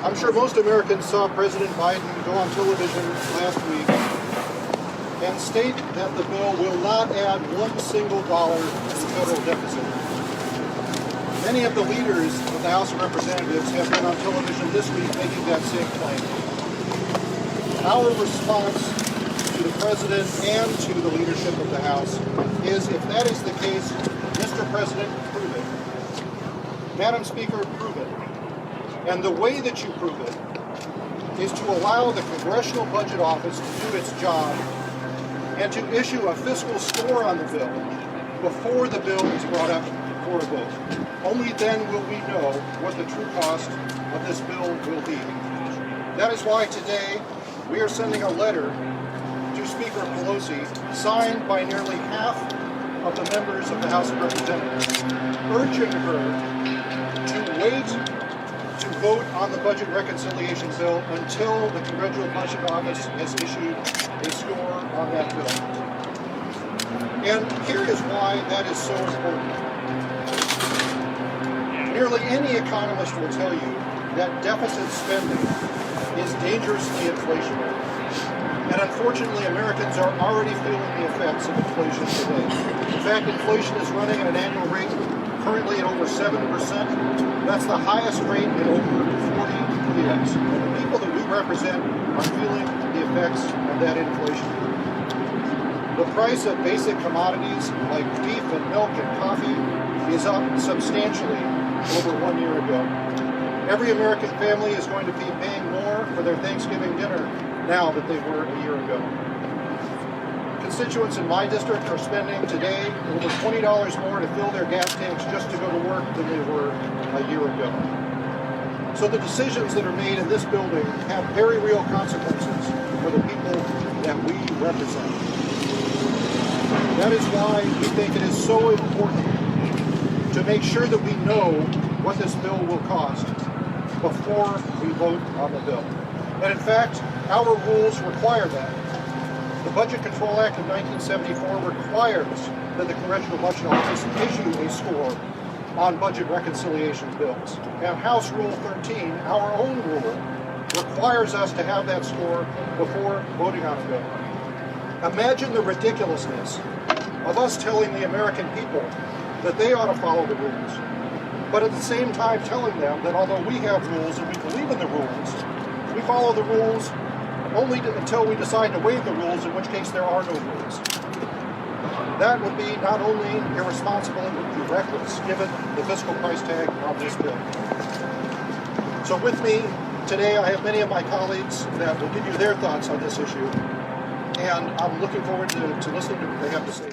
I'm sure most Americans saw President Biden go on television last week and state that the bill will not add $1 single to the federal deficit. Many of the leaders of the House of Representatives have been on television this week making that same claim. Our response to the President and to the leadership of the House is, if that is the case, Mr. President, prove it. Madam Speaker, prove it. And the way that you prove it is to allow the Congressional Budget Office to do its job and to issue a fiscal score on the bill before the bill is brought up for a vote. Only then will we know what the true cost of this bill will be. That is why today we are sending a letter to Speaker Pelosi, signed by nearly half of the members of the House of Representatives, urging her to wait to vote on the budget reconciliation bill until the Congressional Budget Office has issued a score on that bill. And here is why that is so important. Nearly any economist will tell you that deficit spending is dangerously inflationary. And unfortunately, Americans are already feeling the effects of inflation today. In fact, inflation is running at an annual rate currently at over 7%. That's the highest rate in over 40 years. And the people that we represent are feeling the effects of that inflation. The price of basic commodities like beef and milk and coffee is up substantially over 1 year ago. Every American family is going to be paying more for their Thanksgiving dinner now than they were a year ago. Constituents in my district are spending today over $20 more to fill their gas tanks just to go to work than they were a year ago. So the decisions that are made in this building have very real consequences for the people that we represent. That is why we think it is so important to make sure that we know what this bill will cost before we vote on the bill. And in fact, our rules require that. The Budget Control Act of 1974 requires that the Congressional Budget Office issue a score on budget reconciliation bills. And House Rule 13, our own rule, requires us to have that score before voting on a bill. Imagine the ridiculousness of us telling the American people that they ought to follow the rules, but at the same time telling them that although we have rules and we believe in the rules, we follow the rules only until we decide to waive the rules, in which case there are no rules. That would be not only irresponsible, it would be reckless, given the fiscal price tag on this bill. So with me today, I have many of my colleagues that will give you their thoughts on this issue, and I'm looking forward to listening to what they have to say.